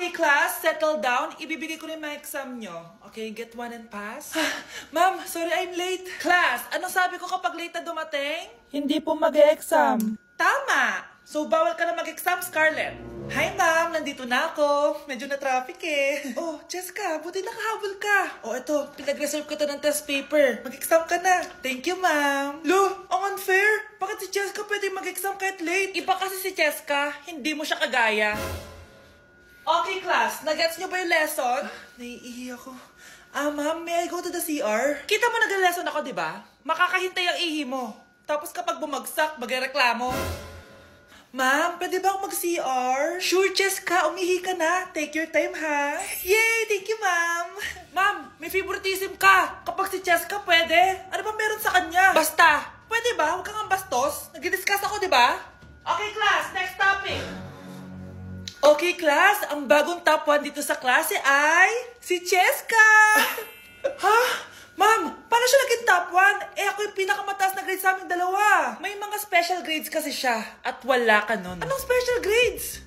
Okay, class, settle down. Ibibigay ko na yung mga exam nyo. Okay, get one and pass. Ma'am, sorry I'm late. Class, anong sabi ko kapag late na dumating? Hindi po mag-e-exam. Tama! So, bawal ka na mag-exam, Scarlett. Hi, ma'am. Nandito na ako. Medyo na-traffic eh. Oh, Jessica, buti nakahabol ka. Oh, eto. Pinag-reserve ko to ng test paper. Mag-exam ka na. Thank you, ma'am. Lo, ang unfair. Bakit si Jessica pwede mag-exam kahit late? Iba kasi si Jessica. Hindi mo siya kagaya. Okay, class. Nagets nyo ba yung lesson? Naiihi ako. Ma'am, may I go to the CR? Kita mo nag-lesson ako, di ba? Makakahintay ang ihi mo. Tapos kapag bumagsak, magreklamo. Ma'am, pwede ba ako mag-CR? Sure, Jessica. Umihi ka na. Take your time, ha? Yay! Thank you, ma'am. Ma'am, may favoritism ka. Kapag si Jessica, pwede. Ano ba meron sa kanya? Basta. Pwede ba? Huwag kang bastos. Nag-discuss ako, di ba? Okay, class. Next topic. Okay, class. Ang bagong top 1 dito sa klase ay si Jessica. Ha? Ma'am, paano siya naging top 1? Eh, ako yung pinakamataas na grade sa aming dalawa. May mga special grades kasi siya at wala ka nun. Anong special grades?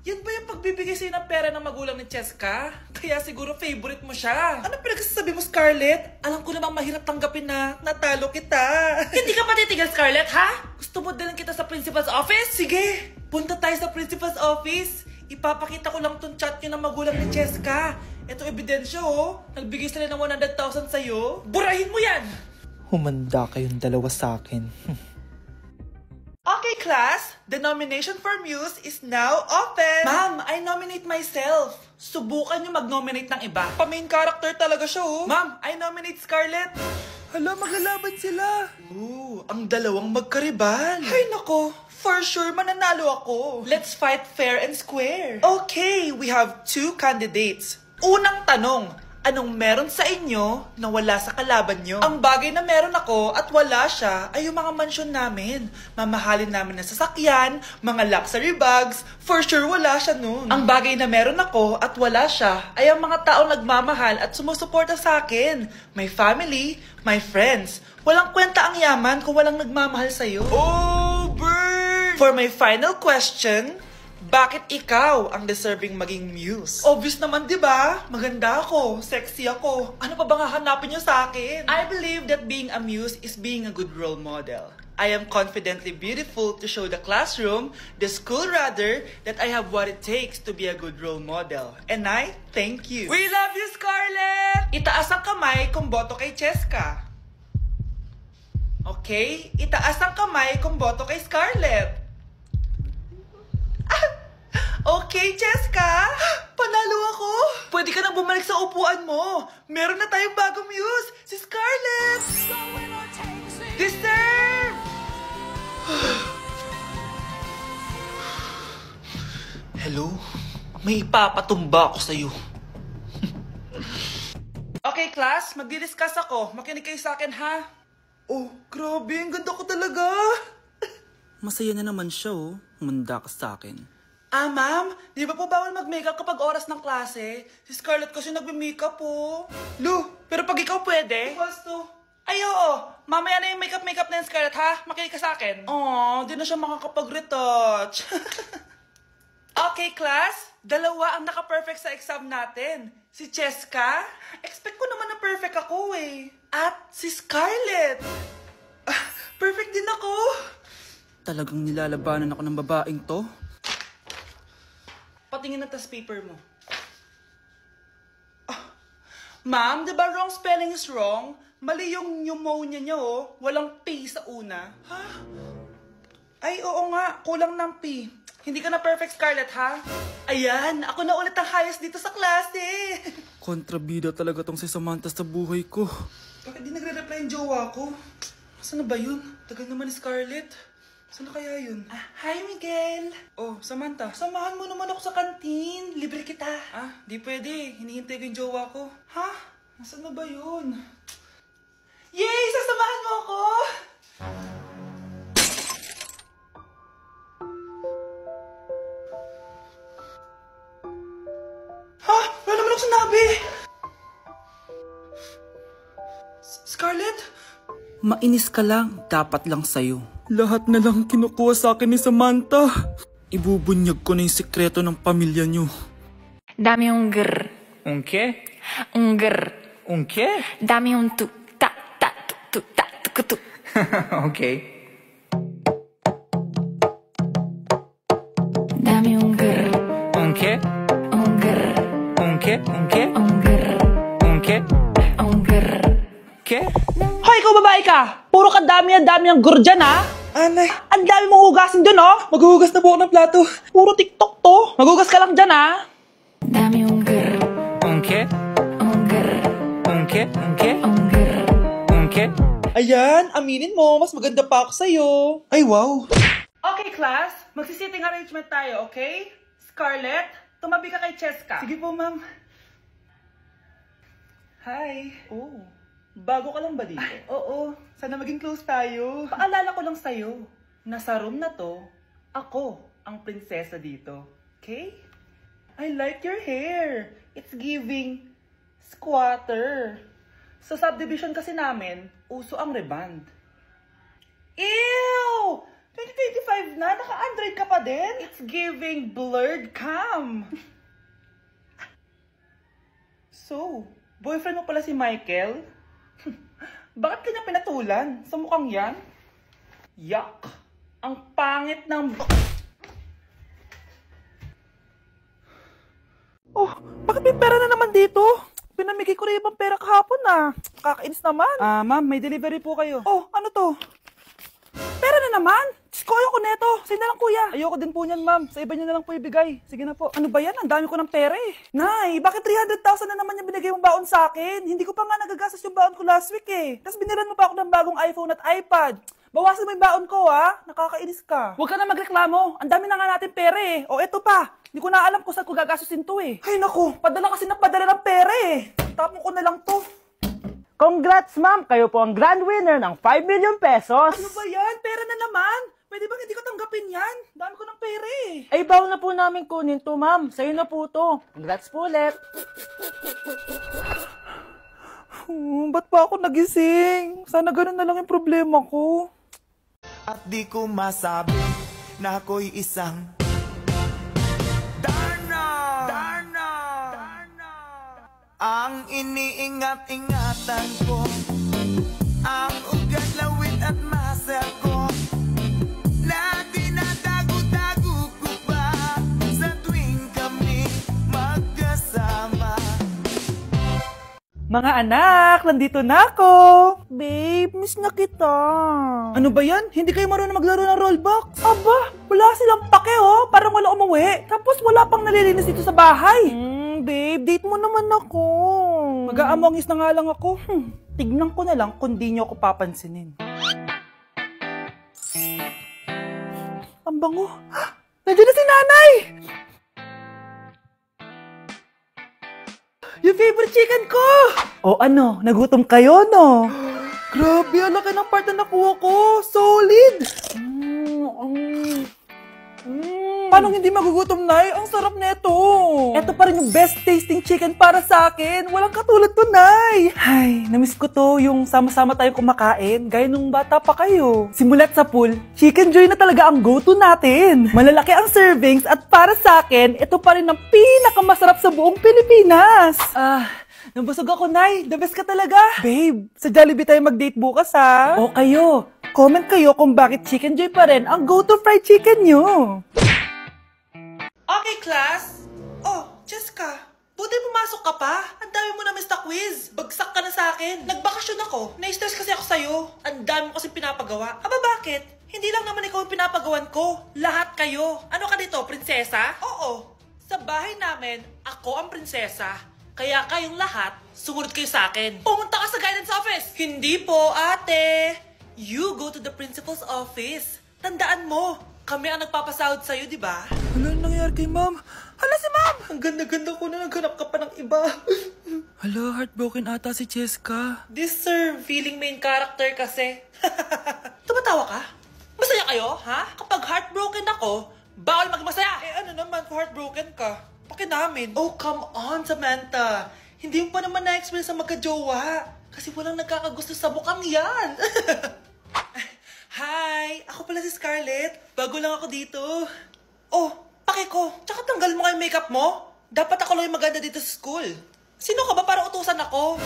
Yan ba yung pagbibigay sa'yo ng pera ng magulang ni Jessica? Kaya siguro favorite mo siya. Ano pinagsasabi mo, Scarlett? Alam ko namang mahirap tanggapin na natalo kita. Hindi ka pa titigil, Scarlett, ha? Gusto mo din kita sa principal's office? Sige, punta tayo sa principal's office. Ipapakita ko lang tong chat nyo ng magulang ni Jessica. Ito ebidensya, oh. Nagbigay sila ng 100,000 sa'yo. Burahin mo yan! Humanda kayong dalawa sa akin. Okay, class. The nomination for Muse is now open. Ma'am, I nominate myself. Subukan nyo mag-nominate ng iba. Pa-main character talaga siya, oh. Ma'am, I nominate Scarlett. Hala, maglalaban sila. Ooh, ang dalawang magkaribal. Ay, nako. For sure, mananalo ako. Let's fight fair and square. Okay, we have 2 candidates. Unang tanong, anong meron sa inyo na wala sa kalaban nyo? Ang bagay na meron ako at wala siya ay yung mga mansyon namin. Mamahalin namin na sasakyan, mga luxury bags. For sure, wala siya nun. Ang bagay na meron ako at wala siya ay ang mga taong nagmamahal at sumusuporta sa akin. My family, my friends. Walang kwenta ang yaman kung walang nagmamahal sa'yo. Oh, burn! For my final question, bakit ikaw ang deserving maging muse? Obvious naman, di ba? Maganda ako, sexy ako. Ano pa bang hahanapin niyo sa akin? I believe that being a muse is being a good role model. I am confidently beautiful to show the classroom, the school rather, that I have what it takes to be a good role model. And I thank you. We love you, Scarlett! Itaas ang kamay kung boto kay Jessica. Okay? Itaas ang kamay kung boto kay Scarlett. Okay, Jessica! Panalo ako! Pwede ka nang bumalik sa upuan mo! Meron na tayong bagong muse! Si Scarlett! Deserve! Hello? May ipapatumba ako sa'yo. Okay, class. Magdi-discuss ako. Makinig kayo sa akin, ha? Oh, grabe. Ang ganda ko talaga. Masaya na naman siya, oh. Humanda ka sa akin. Ma'am, di ba po bawal mag-makeup kapag oras ng klase? Si Scarlett kasi nagme-makeup po. Lu, pero pag ikaw pwede? Gusto. Ay, oo. Mamaya na yung makeup na yung Scarlett, ha? Makinig ka sa akin. Aww, di na siya makakapag-retouch. Okay, class. 2 ang naka-perfect sa exam natin. Si Jessica. Expect ko naman na perfect ako, eh. At si Scarlett. Perfect din ako. Talagang nilalabanan ako ng babaeng to. Patingin na test paper mo. Ma'am, di ba wrong spelling is wrong? Mali yung pneumonia niya, oh. Walang P sa una. Ha? Ay, oo nga. Kulang ng P. Hindi ka na perfect, Scarlett, ha? Ayan, ako na ulit ang highest dito sa klase. Kontrabida talaga tong si Samantha sa buhay ko. Bakit di nagre-reply yung jowa ko? Saan na ba yun? Tagal naman ni Scarlett. Saan na kaya yun? Hi, Miguel! Oh, Samantha, samahan mo naman ako sa kantin. Libre kita. Di pwede. Hinihintay ko yung jowa ko. Ha? Nasaan na ba yun? Yay! Sasamahan mo ako! Ha? Wala naman ako sinabi! Scarlett? Mainis ka lang. Dapat lang sa'yo. Lahat na lang kinukuha sa akin ni Samantha. Ibubunyag ko na yung sekreto ng pamilya nyo. Dame un grr. Un qué? Un grr. Un qué? Dame un tu, ta, tu, ta, tu. Okay. Dame un grr. Un qué? Un grr. Un qué? Un qué? Un grr. Un qué? Un grr. ¿Qué? Hoy, ikaw babae ka! Puro kadami ang gur dyan, ha? Anay, ang dami mong hugasin dun, oh! Maghuhugas na po ako ng plato. Puro TikTok to. Maghugas ka lang dyan, ha? Dame un grr. Un qué? Un grr. Un qué? Un qué? Un grr. Un qué? Ayan, aminin mo, mas maganda pa ako sa'yo. Ay, wow. Okay, class. Magsisitting arrangement tayo, okay? Scarlett, tumabi ka kay Cheska. Sige po, ma'am. Hi. Oh, bago ka lang ba dito? Oo, sana maging close tayo. Paalala ko lang sa'yo, nasa room na to, ako ang prinsesa dito. Okay? I like your hair. It's giving squatter. Sa subdivision kasi namin, uso ang reband. Ew! 2025 na, naka-Android ka pa din? It's giving blurred cam. So, boyfriend mo pala si Michael? Bakit kanya pinatulan? Sa mukhang yan? Yuck! Ang pangit ng... Oh, bakit may pera na naman dito? Pinamigay ko rin ibang pera kahapon na. Kakainis naman. Ma'am, may delivery po kayo. Oh, ano to? Pera na naman? Diyos ko, ayoko neto. Sa'yo na lang, kuya. Ayoko din po niyan, ma'am. Sa iba niyo na lang po ibigay. Sige na po. Ano ba yan? Ang dami ko ng pera eh. Nay, bakit 300,000 na naman yung binigay mong baon sa akin? Hindi ko pa nga nagagastos yung baon ko last week eh. Tapos binilan mo pa ako ng bagong iPhone at iPad. Bawasan mo yung baon ko, ha? Nakakainis ka. Huwag ka na magreklamo. Ang dami na nga natin pera eh. O, eto pa. Hindi ko na alam kung saan ko gagastusin to eh. Ay naku, padala kasi ng padala ng pera eh. Tapon ko na lang to. Congrats, ma'am! Kayo po ang grand winner ng 5 million pesos. Ano ba yan? Pera na naman. Pwede bang hindi ko tanggapin yan? Dami ko ng pera eh. Ay, bawal na po namin kunin to, ma'am. Sa'yo na po to. Congrats po ulit. Ba't pa ako nagising? Sana ganun na lang yung problema ko. At di ko masabi na ako'y isang Darna! Darna! Darna! Ang iniingat-ingatan ko, ang ugat, lawit at muscle ko, na dinadago-dago ko pa sa tuwing kami magkasama. Mga anak, nandito na ako. Babe, miss na kita. Ano ba yan? Hindi kayo marunong maglaro ng Roblox? Aba, wala silang pake oh. Parang wala umuwi. Tapos wala pang nalilinis dito sa bahay. Babe, date mo naman ako. Mag-aamongis na nga lang ako. Tignan ko na lang kung di nyo ako papansinin. Ang bango. Nandiyan na si nanay! Yung favorite chicken ko! O ano, nagutom kayo, no? Grabe, ang laki ng part na nakuha ko. Solid! Paano hindi magugutom, Nay? Ang sarap neto. Ito pa rin yung best tasting chicken para sa akin. Walang katulad to, Nay. Ay, namiss ko to yung sama-sama tayong kumakain. Gaya nung bata pa kayo. Simulat sa pool, Chicken Joy na talaga ang go-to natin. Malalaki ang servings at para sa akin, ito pa rin ang pinakamasarap sa buong Pilipinas. Nabusog ako, Nay. The best ka talaga. Babe, sa Jollibee tayo mag-date bukas, ha? O kayo, comment kayo kung bakit Chicken Joy pa rin ang go-to fried chicken nyo. Okay, class. Oh, Jessica, buti pumasok ka pa. Ang dami mo na miss na quiz. Bagsak ka na sa akin. Nagbakasyon ako. Na-stress kasi ako sa'yo. Ang dami mo kasi pinapagawa. Aba, bakit? Hindi lang naman ikaw ang pinapagawan ko. Lahat kayo. Ano ka dito, prinsesa? Oo. Sa bahay namin, ako ang prinsesa. Kaya kayong lahat, sumunod kayo sa akin. Pumunta ka sa guidance office. Hindi po, ate. You go to the principal's office. Tandaan mo, kami ang nagpapasahod sa'yo, di ba? Ano nangyari kay ma'am? Hala si ma'am! Ang ganda-ganda ko na naghanap ka pa ng iba. Hala, heartbroken ata si Cheska. This sir, feeling main character kasi. Tumatawa ka? Masaya kayo, ha? Kapag heartbroken ako, bawal maging masaya. Eh ano naman kung heartbroken ka? Pakinamin. Oh, come on, Samantha. Hindi mo pa naman na-experience sa magka-jowa. Kasi walang nagkakagusto sa mukhang yan. Hi! Ako pala si Scarlett. Bago lang ako dito. Oh, pake ko. Tsaka tanggal mo nga yung makeup mo. Dapat ako lang yung maganda dito sa school. Sino ka ba para utusan ako?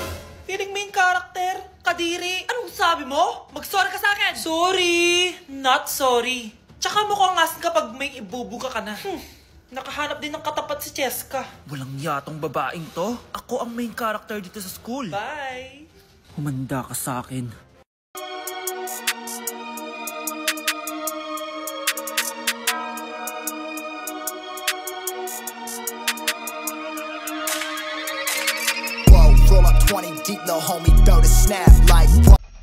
Feeling main character? Kadiri? Anong sabi mo? Mag-sorry ka sa akin! Sorry! Not sorry. Tsaka mukhang asin kapag may ibubuga ka na. Nakahanap din ng katapat si Cheska. Walang yatong babaeng to. Ako ang main character dito sa school. Bye! Humanda ka sa akin. Roll up 20 deep, little homie, throw the snap like.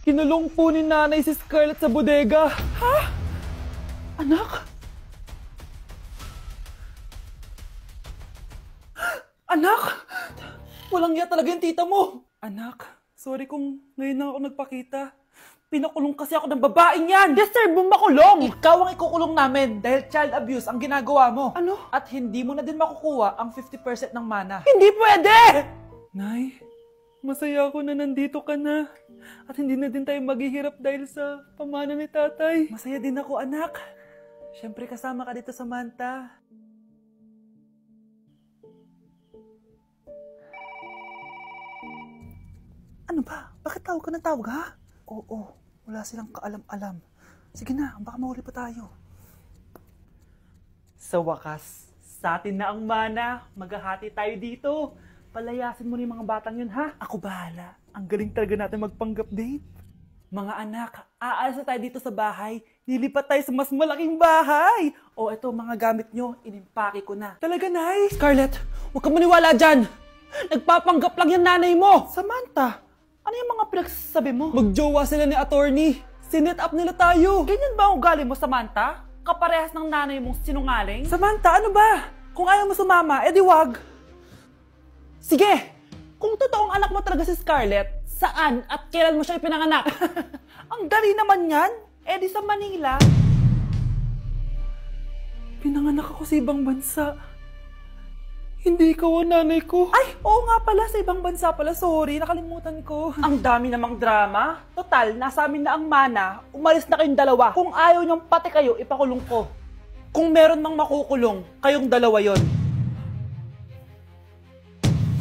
Kinulong po ni nanay si Scarlett sa bodega. Ha? Anak? Anak? Walang iya talaga yung tita mo. Anak, sorry kung ngayon na ako nagpakita. Pinakulong kasi ako ng babaeng yan. Deserve mo makulong. Ikaw ang ikukulong namin dahil child abuse ang ginagawa mo. Ano? At hindi mo na din makukuha ang 50% ng mana. Hindi pwede! Nay, masaya ako na nandito ka na. At hindi na din tayo maghihirap dahil sa pamana ni tatay. Masaya din ako, anak. Siyempre kasama ka dito sa Manta. Ano ba? Bakit tawag ka ng tawag, ha? Oo, wala silang kaalam-alam. Sige na, baka mahuli pa tayo. Sa wakas, sa atin na ang mana. Maghahati tayo dito. Palayasin mo na yung mga batang yun, ha? Ako bahala. Ang galing talaga natin magpanggap date. Mga anak, aalis na tayo dito sa bahay. Nilipat tayo sa mas malaking bahay. O eto, mga gamit nyo, inimpake ko na. Talaga, Nay? Scarlett, huwag ka maniwala dyan. Nagpapanggap lang yung nanay mo. Samantha, ano yung mga pinagsasabi mo? Magjowa sila ni attorney. Sinet up nila tayo. Ganyan ba ang ugali mo, Samantha? Kaparehas ng nanay mong sinungaling? Samantha, ano ba? Kung ayaw mo sumama, edi wag. Sige, kung totoong anak mo talaga si Scarlett, saan at kailan mo siya ipinanganak? Ang dali naman yan. Edi sa Manila. Pinanganak ako sa ibang bansa. Hindi ikaw ang nanay ko. Ay, oo nga pala, sa ibang bansa pala. Sorry, nakalimutan ko. Ang dami namang drama. Total, nasa amin na ang mana. Umalis na kayong dalawa. Kung ayaw niyong pati kayo, ipakulong ko. Kung meron mang makukulong, kayong dalawa yon.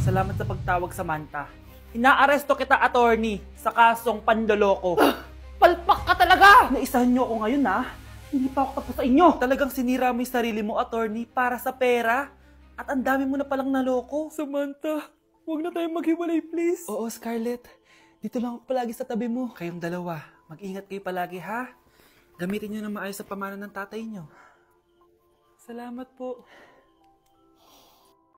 Salamat sa pagtawag, Samantha. Inaaresto kita, attorney, sa kasong pandoloko. Palpak ka talaga! Naisahan niyo ako ngayon, ha? Hindi pa ako tapos sa inyo. Talagang sinira mo yung sarili mo, attorney, para sa pera. At ang dami mo na palang naloko. Samantha, huwag na tayong maghiwalay, please. Oo, Scarlett. Dito lang ako palagi sa tabi mo. Kayong dalawa, mag-ingat kayo palagi, ha? Gamitin nyo na maayos sa pamana ng tatay nyo. Salamat po.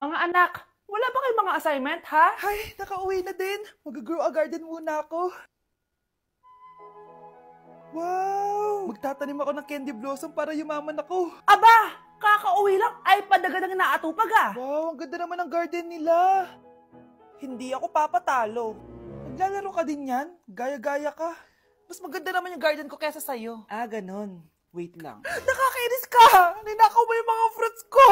Mga anak, wala ba kayong mga assignment, ha? Ay, nakauwi na din. Mag-grow a garden muna ako. Wow! Magtatanim ako ng candy blossom para yumaman ako. Aba! Kakauwi lang ay padaganang naatupag, ah. Wow, ang ganda naman ng garden nila. Hindi ako papatalo. Maglalaro ka din yan? Gaya-gaya ka. Mas maganda naman yung garden ko kesa sa'yo. Ah, ganon. Wait lang. Nakakainis ka! Ninakaw mo yung mga fruits ko!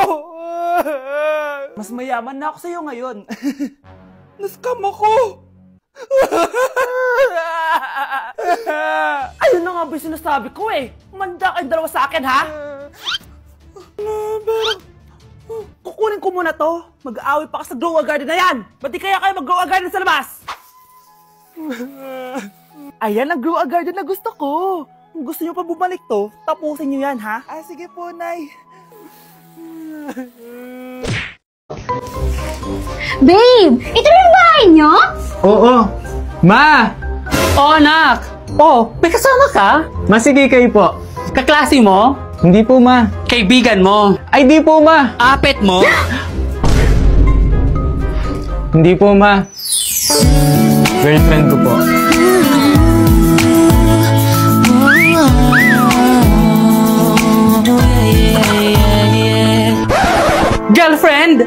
Mas mayaman na ako sa'yo ngayon. Nascam ako! Ayun na nga ba yung sinasabi ko eh. Manda kayong dalawa sa akin, ha? Kukunin ko muna to. Mag-aaway pa ka sa grow a garden na yan. Ba't di kaya kayo mag-grow a garden sa labas? Ayan ang grow a garden na gusto ko. Kung gusto nyo pa bumalik to, tapusin nyo yan, ha? Ah, sige po, Nay. Babe, ito na yung bahay nyo? Oo. Ma! Oh, anak! Oh, may kasama ka? Masigay kayo po. Kaklase mo? Hindi po, ma. Kaibigan mo? Ay, di po, ma. Apet mo? Hindi po, ma. Girlfriend ko po. Girlfriend?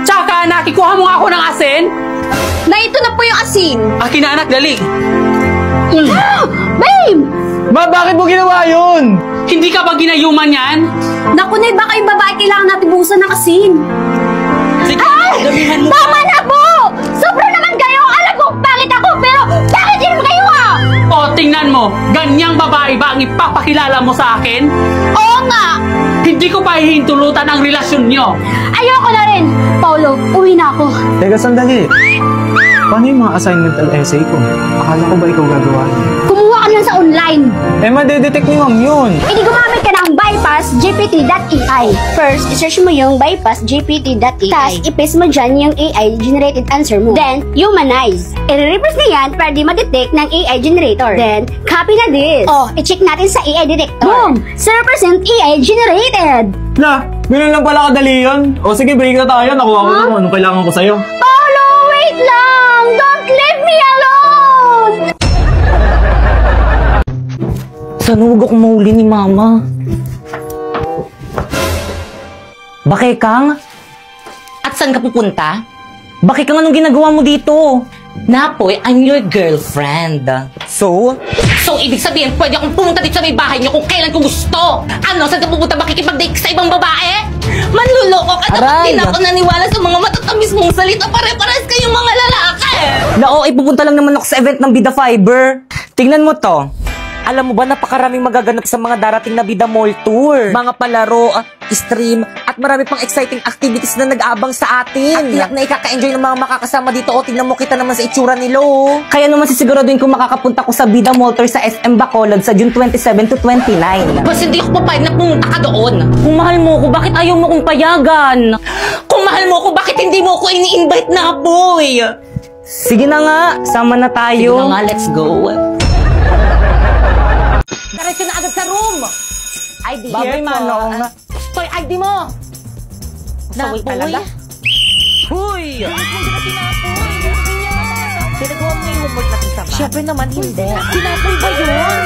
Tsaka anak, ikuha mo nga ako ng asin? Na ito na po yung asin. Akin na anak, dali. Babe! Ma, bakit mo ginawa yun? Hindi ka ba ginayuman yan? Naku, Nay, baka yung babae kailangan natin buhusan ng asin. Sige, Ay! damihan mo. Tama na po! Sobra naman kayo! Alam ko, pangit ako, pero bakit din kayo O, tingnan mo. Ganyang babae ba ang ipapakilala mo sa akin? Oo nga! Hindi ko pa hihintulutan ang relasyon nyo. Ayoko na rin! Paolo, uwi na ako. Teka, sandali. Paano yung mga assignmental essay ko? Akala ko ba ikaw gagawa yun? Kumuha ka lang sa online. Eh, madedetect ni ma'am yun. Hindi gumamit ka ng bypassgpt.ai. First, isearch mo yung bypassgpt.ai. Tapos, i-paste mo dyan yung AI-generated answer mo. Then, humanize. I-reverse na yan para di ma-detect ng AI generator. Then, copy na this. Oh, i-check natin sa AI detector. Boom! 0% AI generated. Na, ganun lang pala kadali yun. O sige, break na tayo. Nakuha ko na kung anong kailangan ko sa'yo. Paolo, wait lang! Don't leave me alone! Sana huwag akong mahuli ni Mama. Bakit Kang? At saan ka pupunta? Bakit Kang, anong ginagawa mo dito? Napoy, I'm your girlfriend. So? So, ibig sabihin, pwede akong pumunta dito sa may bahay niyo kung kailan ko gusto. Ano, saan ka pupunta? Makikipag-date sa ibang babae? Manluloko ka dapat din ako naniwala sa mga matatamis mong salita. Pare-pares kayong mga lalaki. Oo, ipupunta lang naman ako sa event ng Bida Fiber. Tingnan mo to. Alam mo ba, napakaraming magaganap sa mga darating na Bida Mall Tour. Mga palaro, stream, at marami pang exciting activities na nag-aabang sa atin. At tiyak na ikaka-enjoy ng mga makakasama dito. O, tingnan mo, kita naman sa itsura nila. Kaya naman sisiguraduhin kung makakapunta ko sa Bida Mall Tour sa SM Bacolod sa June 27 to 29. Basta hindi ako papayag na pumunta ka doon. Kung mahal mo ko, bakit ayaw mo kong payagan? Kung mahal mo ko, bakit hindi mo ko ini-invite na, boy? Sige na nga, sama na tayo. Sige na nga, let's go. Diretso na agad sa room! ID. Babay, Manong. Toy, ID mo! Nasaway talaga? Huy! Pinagawa mo yung homework natin sa ba? Siyempre naman, hindi. Tinapoy ba yun?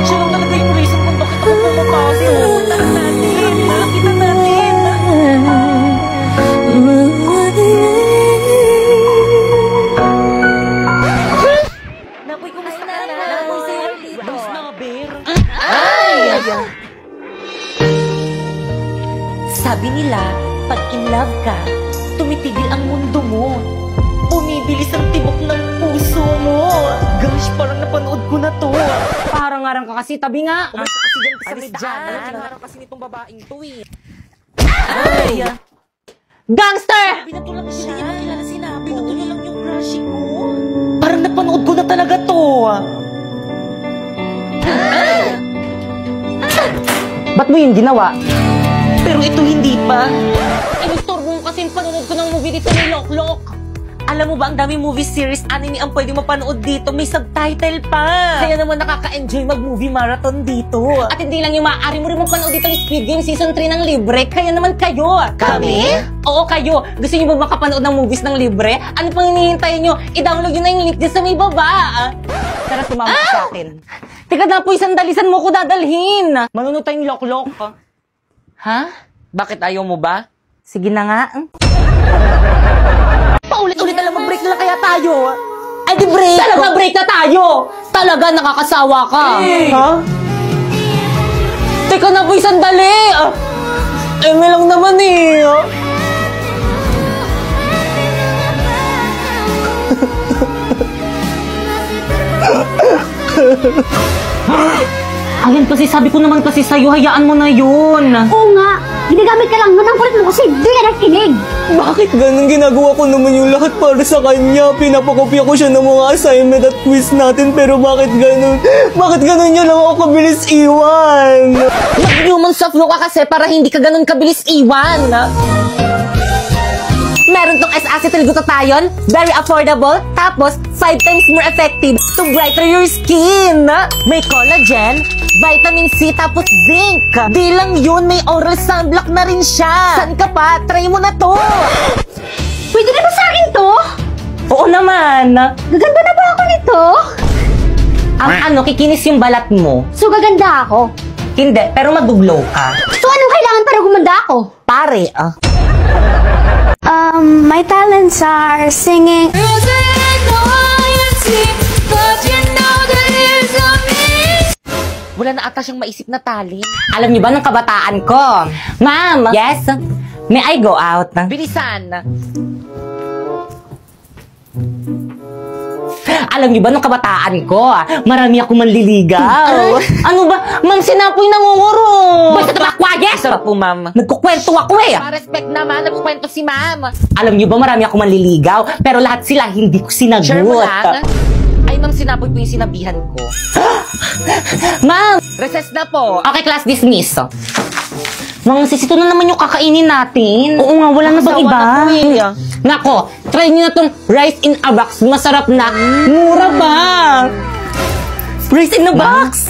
Siya lang talaga yung reason kung bakit ako pumapasok. Punta na natin. Nakita natin. Napoy, kumusta na? Napoy sa'yo dito. Bus na, Bear. Ay! Sabi nila, pag in love ka, tumitigil ang mundo mo. Bumibilis ang tibok ng puso mo. Gosh, parang napanood ko na to. Parang-arang ka kasi, tabi nga. Umas ka kasi dyan sa may daan. Parang kasi nitong babaeng to eh. Ay! Gangster! Binatulang siya. Hindi niya kilala si Napo. Binatulang lang yung crushing ko. Parang napanood ko na talaga to. Ba't mo yun ginawa? Pero ito hindi pa. Inistorbo mo kasi yung panonood ko ng movie dito ni Loklok. Alam mo ba, ang dami movie series anime ang pwede mapanood dito. May subtitle pa. Kaya naman nakaka-enjoy mag-movie marathon dito. At hindi lang yung maaari mo rin mapanood dito ng Squid Game Season 3 ng libre. Kaya naman kayo. Kami? Oo, kayo. Gusto niyo ba makapanood ng movies ng libre? Ano pang hinihintay nyo? I-download nyo na yung link dyan sa may baba. Tara, sumama ka sa atin. Teka na po, sandalisan mo ko dadalhin. Manunod tayong Loklok. Ha? Bakit ayaw mo ba? Sige na nga. Paulit-ulit na lang, mag-break na lang kaya tayo. Ay, di break! Talaga break na tayo! Talaga, nakakasawa ka. Ha? Teka na, boy, sandali! May lang naman eh. Ayan kasi, sabi ko naman kasi sa'yo, hayaan mo na yun. Oo nga, ginagamit ka lang nun ang kulit mo kasi di ka nakikinig. Bakit ganun? Ginagawa ko naman yung lahat para sa kanya. Pinapakopya ko siya ng mga assignment at quiz natin. Pero bakit ganun? Bakit ganun niya lang ako kabilis iwan? Mag-human soft look ka kasi para hindi ka ganun kabilis iwan. Meron tong S-acetylglutathione, very affordable, tapos 5 times more effective to brighten your skin. May collagen, vitamin C, tapos zinc. Di lang yun, may oral sunblock na rin siya. San ka pa? Try mo na to. Pwede na ba sa akin to? Oo naman. Gaganda na ba ako nito? Ang kikinis yung balat mo. So gaganda ako? Hindi, pero mag-glow ka. So anong kailangan para gumanda ako? Pare, My talents are singing. Wala na ata siyang maisip na talent. Alam niyo ba ng kabataan ko? Ma'am! Yes? May I go out? Bilisan! Alam niyo ba, nung kabataan ko, marami ako manliligaw. Ano ba? Ma'am, sinapoy nangunguro. Basta na quiet! Isa po, ma'am. Nagkukwento ako eh. Respect naman, nagkukwento si ma'am. Alam niyo ba, marami ako manliligaw, pero lahat sila hindi ko sinagot. Sure mo lang? Ay, ma'am, sinapoy po yung sinabihan ko. Ma'am! Recess na po. Okay, class dismiss. Mga sis, ito na naman yung kakainin natin. Oo nga, wala na bang iba? Nako, try nyo na tong rice in a box. Masarap na. Mura pa. Rice in a box?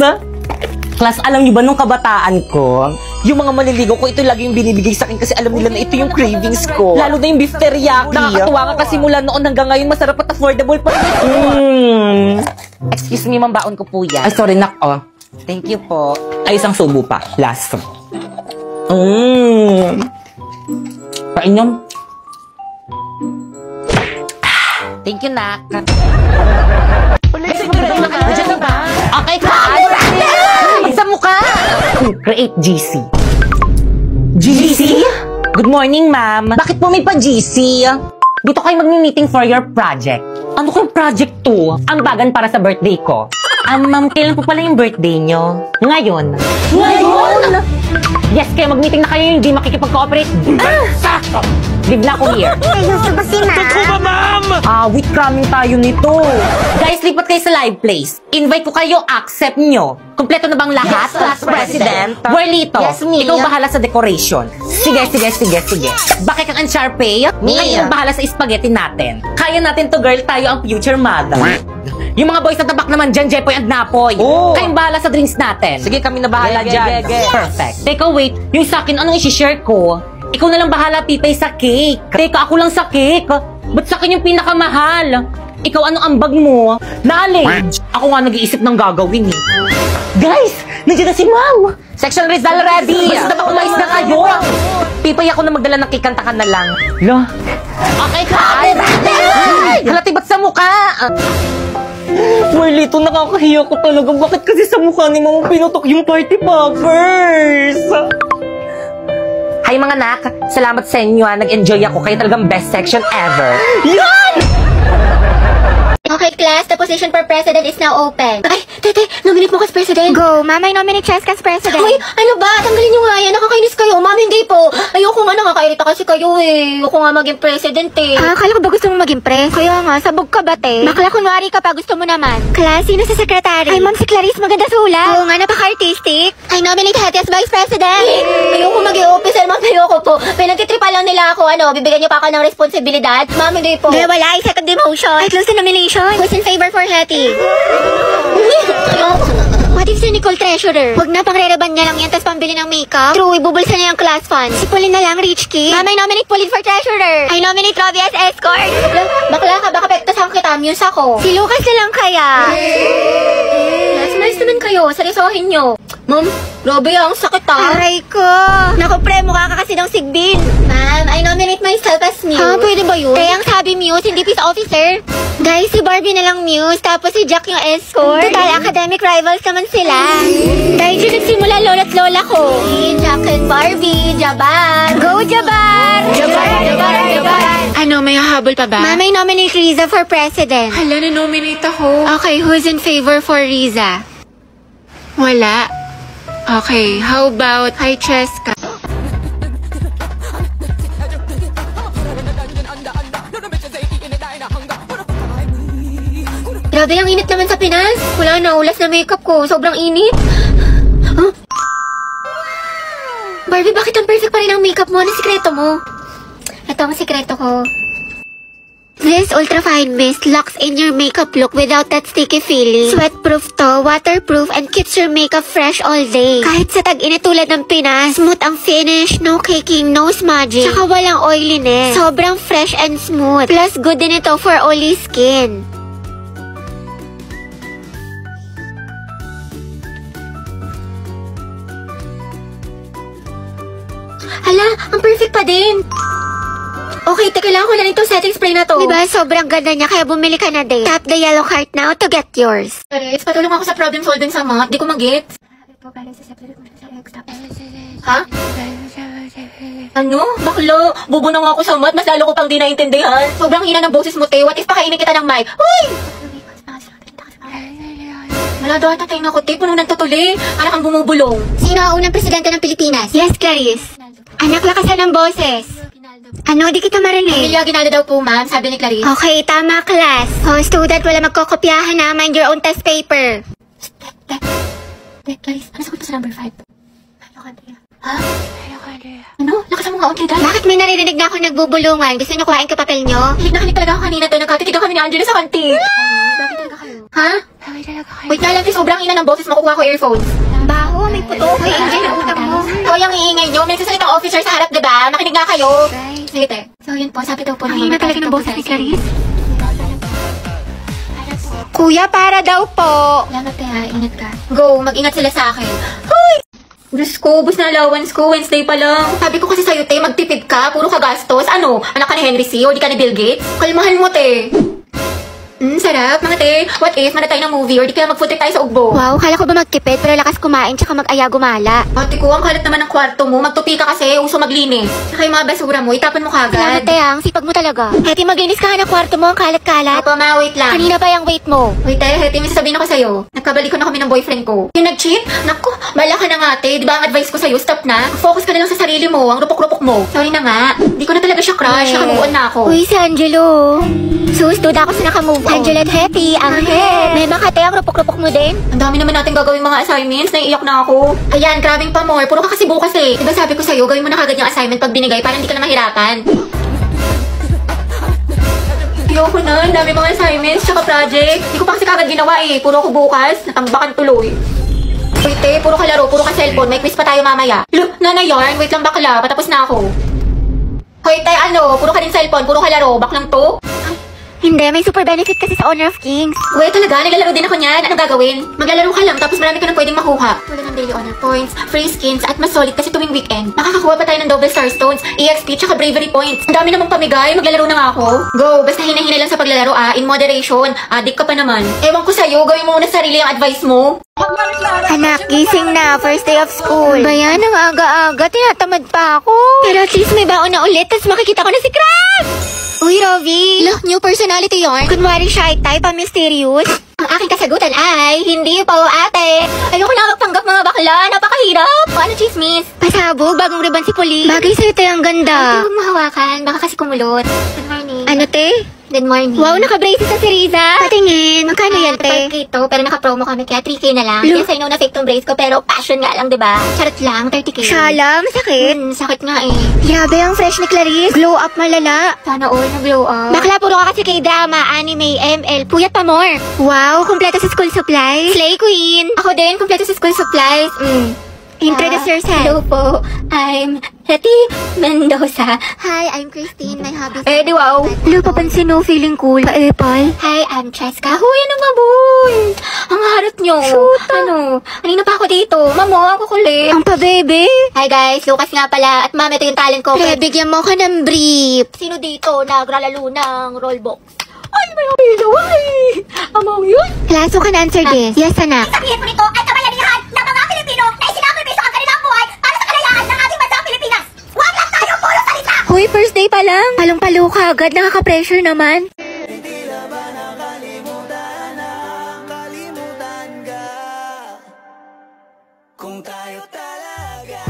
Class, alam nyo ba nung kabataan ko, yung mga maliligaw ko, ito lagi yung binibigay sa akin kasi alam nila na ito yung cravings ko. Lalo na yung beef teriyaki. Nakakatuwa nga kasi mula noon hanggang ngayon, masarap at affordable pa rin. Excuse me, ma'am, baon ko po yan. Ay, sorry, nako. Thank you po. Ay, isang subo pa. Last. Painom. Thank you, nak. Okay, class. Sa mukha. Create GC. GC? Good morning, ma'am. Bakit po may pa-GC? Dito kayo mag-meeting for your project. Ano kayong project to? Ang bagan para sa birthday ko. Ma'am, kailan po pala yung birthday nyo? Ngayon. Ngayon? Yes, kaya mag-meeting na kayo yung hindi makikipag-cooperate. Live na ako here. Gusto ba si ma'am? With cramming tayo nito. Guys, lipat kayo sa live place. Invite ko kayo, accept nyo. Kompleto na bang lahat? Yes, class president. Warlito, Yes, me. ikaw bahala sa decoration. Sige. Bakit kang Sharpay? Ngayon bahala sa spaghetti natin. Kaya natin to, girl. Tayo ang future mother. Yung mga boys na tabak naman dyan, Jepoy and Napoy. Kayong bahala sa drinks natin. Sige, kami na bahala dyan. Perfect. Teka, wait. Yung sa akin, anong isi-share ko? Ikaw na lang bahala, Pipay, sa cake. Teka, ako lang sa cake. Ba't sa akin yung pinakamahal? Ikaw, ano ambag mo? Knowledge. Ako nga nag-iisip ng gagawin eh. Guys, nandiyan na si Ma'am. Section Rizal ready. Basta ba umayos na kayo? Pipay, ako na magdala ng cake, kantakan na lang. La. Okay, guys. Halati, ba't sa mukha? Marlito, nakakahiya ko talaga. Bakit kasi sa mukha ni Mama pinutok yung party poppers? Hi mga anak, salamat sa inyo. Nag-enjoy ako. Kayo talagang best section ever. Yan! Okay, class, the position for president is now open. Ay, tete, nominate mo kas president. Go, mama, nominate Chess kas president. Hoy, ano ba? Tanggalin nyo nga yan. Nakakainis kayo. Mama, hindi po. Ayoko nga, nakakairita kasi kayo eh. Ayoko nga maging president eh. Akala ko ba gusto mo maging pres? Kaya nga, sabog ka ba te? Bakla kunwari ka pa, gusto mo naman. Class, sino sa secretary? Ay, ma'am, si Clarice, maganda sulat. Oo nga, napaka-artistic. I nominate Hetty as vice president. Ayoko maging officer, ma'am, ayoko po. Pinagtitripa lang nila ako, bibigyan niyo pa ako ng responsibilidad. Ma'am, hindi po. Hindi, wala. I second demotion. I close the nomination. Who's in favor for Hetty? What if si Nicole treasurer? Huwag na, pang-re-reban niya lang yan, tapos pambili ng makeup. True, ibubulsa niya yung class fund. Si Pauline na lang, rich kid. Mama, I nominate Pauline for treasurer. I nominate Robbie as escort. Bakla ka, baka pektasan kita, muse ako. Si Lucas na lang kaya. Nice naman kayo, seryosohin nyo. Ma'am, Robbie, ang sakit Aray ko. Naku, pre, mukha ka kasi ng sigbin. Ma'am, I nominate myself as Muse. Pwede ba yun? Kaya ang sabi Muse, hindi peace officer. Guys, si Barbie na lang Muse, tapos si Jack yung escort. Total, academic rivals naman sila. Dahil dyan nagsimula lola't lola ko. Si Jack and Barbie, Jabar. Go, Jabar! Jabar! Ano, may hahabol pa ba? Ma'am, I nominate Riza for president. Hala, na-nominate ako. Okay, who's in favor for Riza? Wala. Okay, how about hi, Cheska? Grabe, ang init naman sa Pinas. Wala na, ulas na makeup ko. Sobrang init. Huh? Barbie, bakit ang perfect pa rin ang makeup mo? Ano sikreto mo? Ito ang sikreto ko. This Ultra Fine Mist locks in your makeup look without that sticky feeling. Sweat-proof to, waterproof, and keeps your makeup fresh all day. Kahit sa tag-init tulad ng Pinas, smooth ang finish, no caking, no smudging, tsaka walang oiliness. Sobrang fresh and smooth. Plus, good din ito for oily skin. Hala, ang perfect pa din. Okay, kailangan ko na itong setting spray na to. Diba, sobrang ganda niya, kaya bumili ka na din. Tap the yellow heart now to get yours. Paris, patulong ako sa problem solving sa math. Di ko mag-get. Ha? Ano? Baklo, bubo na nga ako sa math. Mas lalo ko pang di naintindihan. Sobrang hina ng boses mo, te. What if pakainin kita ng mic? Uy! Wala daw ata tayong nakuti. Puno ng tutuli. Para kang bumubulong. Sino ang unang presidente ng Pilipinas? Yes, Clarice. Anak, lakasan ng boses. Ano, di kita marinig. Emilio Aguinaldo daw po, ma'am. Sabi ni Clarice. Okay, tama, class. Oh, student, wala magkokopyahan na. Mind your own test paper. Clarice, ano sagot pa sa number 5? Ha? Ano? Lakasan mo nga unti dahil. Bakit may naririnig na ako nagbubulungan? Gusto niyo kuhain ka papel niyo? Nakinig talaga ako kanina to. Nagkatitigaw kami ni Angela sa kantin. Bakit talaga kayo? Ha? Bakit talaga kayo? Wait na lang, sobrang ina ng boses. Makukuha ko earphones. Baho, may puto. Hoy, Angel, ang utang mo. Hoy, ang iingay niyo. May nagsasalitang officer sa harap, diba? Makinig nga kayo. Sige, te. So, yun po. Sabi daw po namin. Ay, talaga ng boses ni Clarice. Kuya, para daw po. Salamat, te, ha. Ingat ka. Go, mag-ingat sila sa akin. Hoy! Diyos ko, bus na allowance ko, Wednesday pa lang. Sabi ko kasi sa'yo, te, magtipid ka, puro ka gastos. Ano, anak ka ni Henry C. o di ka ni Bill Gates? Kalmahan mo, te. Sarap, mga te. What if, muna tayo ng movie or di kaya mag-food trip tayo sa Ugbo? Wow, kala ko ba magtipid pero lakas kumain tsaka mag-aya gumala. Ate ko, ang kalat naman ng kwarto mo. Magtupi ka kasi, uso maglinis. Tsaka yung mga basura mo, itapon mo kagad. Salamat, te, ang sipag mo talaga. Heti, maglinis ka ng kwarto mo, ang kalat-kalat. Opo, ma, wait lang. Kanina pa yung weight mo. Wait, te, Heti, may sasabihin ako sa'yo. Nagkabalikan na kami ng boyfriend ko. Yung nag-cheat? Naku, bala ka na nga, te. Di ba ang advice ko sa'yo, stop na. Focus ka na lang sa sarili mo, ang rupok-rupok mo. Sorry na nga. Di ko na talaga siya crush, nakamuon na ako. Uy, si Angelo. Sus, duda ako sa nakamove on. Angelo at Heti. Ang head. May makate ang rupok-rupok mo din. Ang dami naman natin gagawin mga assignments. Naiiyak na ako. Ayan, grabing pa more. Puro ka kasi bukas eh. Diba sabi ko sa'yo, gawin mo na kagad yung assignment pag binigay para hindi ka na mahirapan. Ayoko na. Ang dami mga assignments tsaka project. Hindi ko pa kasi kagad ginawa eh. Puro ako bukas. Natambakan tuloy. Wait eh, puro ka laro, puro ka cellphone. May quiz pa tayo mamaya. Nanay yarn, wait lang bakla. Patapos na ako. Hoy, tay, ano? Puro ka din cellphone, puro ka laro. Baklang to? Hindi, may super benefit kasi sa Honor of Kings. Wait, talaga? Naglalaro din ako niyan. Anong gagawin? Maglalaro ka lang, tapos marami ka nang pwedeng makuha. Wala ng daily honor points, free skins, at mas solid kasi tuwing weekend. Makakakuha pa tayo ng double star stones, EXP, tsaka bravery points. Ang dami namang pamigay. Maglalaro na nga ako. Go! Basta hinahinay lang sa paglalaro in moderation. Adik ka pa naman. Ewan ko sa'yo, gawin mo muna sarili ang advice mo. Anak, gising na. First day of school. Bayan, ang aga-aga. Tinatamad pa ako. Pero at least may baon na ulit, tapos makikita ko na si Crab! Uy, Rovi! Look, new personality yarn. Kunwari shy type, mysterious. Ang aking kasagutan ay, hindi po, ate. Ayoko na magpanggap mga bakla. Napakahirap. O ano, chismis? Pasabog, bagong ribbon si Puli. Bagay sa'yo, te, ang ganda. Ate, huwag mahawakan. Baka kasi kumulot. Good morning. Ano, te? Good morning. Wow, naka-braces na si Riza. Patingin. Magkano yan, te? 5K to, pero naka-promo kami, kaya 3K na lang. Yes, I know na fake tong brace ko, pero passion nga lang, diba? Charot lang, 30K. Shala, masakit. Sakit nga eh. Grabe, ang fresh ni Clarice. Glow up malala. Sana all na-glow up. Bakla, puro ka kasi kay drama, anime, ML, puyat pa more. Wow, kumpleto sa school supplies. Slay queen. Ako din, kumpleto sa school supplies. Introduce yourself. Hello po. I'm Heti Mendoza. Hi, I'm Christine. My hobby is... di wow. Hello, papansin mo, feeling cool. Pa-epal. Hi, I'm Cheska. Huy, ano ba, boy? Ang harap nyo. Shoot. Ano? Kanina pa ako dito. Mamo, ako kulit. Ang pa-bebe. Hi, guys. Lucas nga pala. At ma'am, ito yung talent ko. Pre, bigyan mo ka ng brief. Sino dito naglalaro ng rollbox? Ay, may apilo. Ay! Amaw yun. Klaso ka na answer this. Yes, anak. Sabihin mo nito ay kabayanihan ng mga Pilipino na isinakripisyo ang kanilang buhay para sa kalayaan ng ating bansang Pilipinas. Huwag lang tayo puro salita! Huy, first day pa lang. Palong-palo ka agad. Nakaka-pressure naman. Hindi na ba nakalimutan na kalimutan ka kung tayo talaga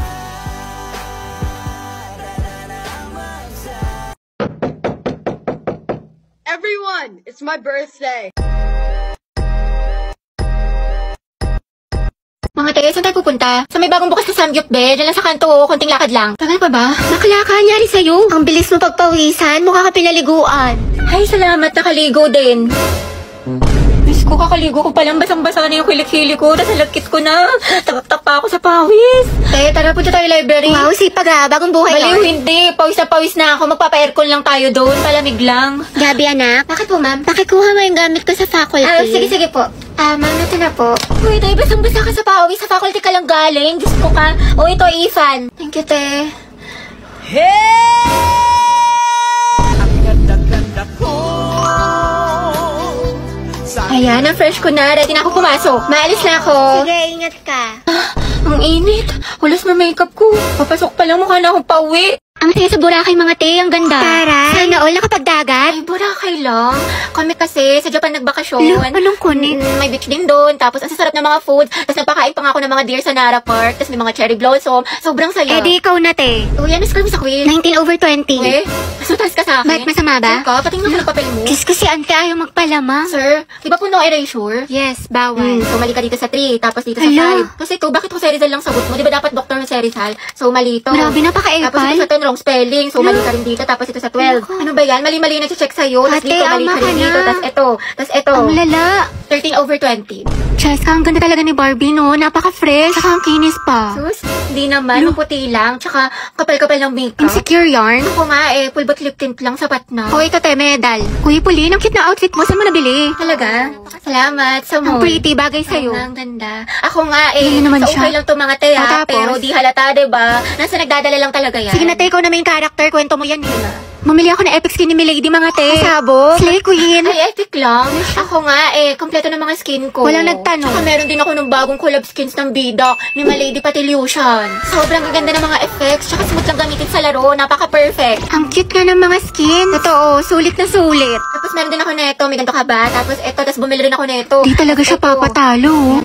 Everyone, it's my birthday. Mga te, saan tayo pupunta? Sa may bagong bukas na Samgyup, be. Diyan lang sa kanto, konting lakad lang. Tagal pa ba? Bakla ka, nyari sa'yo. Ang bilis mo pagpawisan, mukha ka pinaliguan. Ay, salamat, nakaligo din. Diyos ko, kakaligo ko palang basang-basa na yung kilik-hili ko. Tapos nalagkit ko na. Takak-tak pa ako sa pawis. Tara, punta tayo library. Wow, sipag ha, bagong buhay Baliw, hindi. Pawis na pawis na ako. Magpapa-aircon lang tayo doon. Palamig lang. Gabi, anak. Bakit po, ma'am? Pakikuha mo yung gamit ko sa faculty. Sige po. Ma'am, ito na po. Uy, tayo basang-basa ka sa pawis. Sa faculty ka lang galing. Diyos ko ka. O, ito, Ifan. Thank you, te. Ayan, ang fresh ko na. Ready na ako pumasok. Maalis na ako. Sige, ingat ka. Ang init. Walas na makeup ko. Papasok pa lang, mukha na akong pauwi. Ang saya sa Boracay mga te, ang ganda. Tara. Sana all nakapagdagat. Ay, Boracay lang. Kami kasi sa Japan nagbakasyon. Anong kunin? May beach din doon. Tapos ang sasarap ng mga food. Tapos nagpakain pa nga ako ng mga deer sa Nara Park. Tapos may mga cherry blossom. Sobrang saya. Eh di ikaw na te. Uy, ano score mo sa quiz? 19/20. Eh, mas mataas ka sa akin. Bakit masama ba? Sure ka? Patingnan ko ng papel mo. Diyos ko si ante ayaw magpalama. Sir, di ba po no erasure? Yes, bawal. So mali ka dito sa 3, tapos dito sa Hala. 5. Kasi ito, bakit Jose Rizal lang sagot mo? Di ba dapat Dr. Jose Rizal? So mali to. Grabe, napaka-epal. Tapos ito sa 10, wrong spelling. So mali ka rin dito. Tapos ito sa 12. Ano ba yan? Mali-mali na check sa'yo. Tapos Ate, dito, mali ama ka ka rin na. dito. Tapos ito. Tapos ito. Ang lala. 13/20. Cheska, ang ganda talaga ni Barbie, no? Napaka-fresh. Saka ang kinis pa. Sus, hindi naman. Maputi lang. Tsaka kapal-kapal ng makeup. Insecure yarn. Ako nga eh, full bot lip tint lang, sapat na. O, ito te, medal. Kuya Pauline, ang cute na outfit mo. Saan mo nabili? Talaga? Salamat sa Ang mall. pretty, bagay sa'yo. Ang ganda. Ako nga eh, Hindi naman sa siya. okay lang to mga te ha, Tapos? pero di halata, diba? Nasa nagdadala lang talaga yan. Sige na te, ikaw na main character. Kwento mo yan, eh. Mamili ako ng epic skin ni Milady, mga te. Sabog. Slay Queen. Ay, epic lang. Ako nga eh, kompleto ng mga skin ko. Walang nagtanong. Tsaka meron din ako ng bagong collab skins ng bida ni Milady Patilution. Sobrang gaganda ng mga effects, tsaka smooth lang gamitin sa laro, napaka-perfect. Ang cute nga ng mga skin. Totoo, sulit na sulit. Tapos meron din ako neto, may ganito ka ba? Tapos eto, tapos bumili rin ako neto. Di talaga siya Eto. papatalo.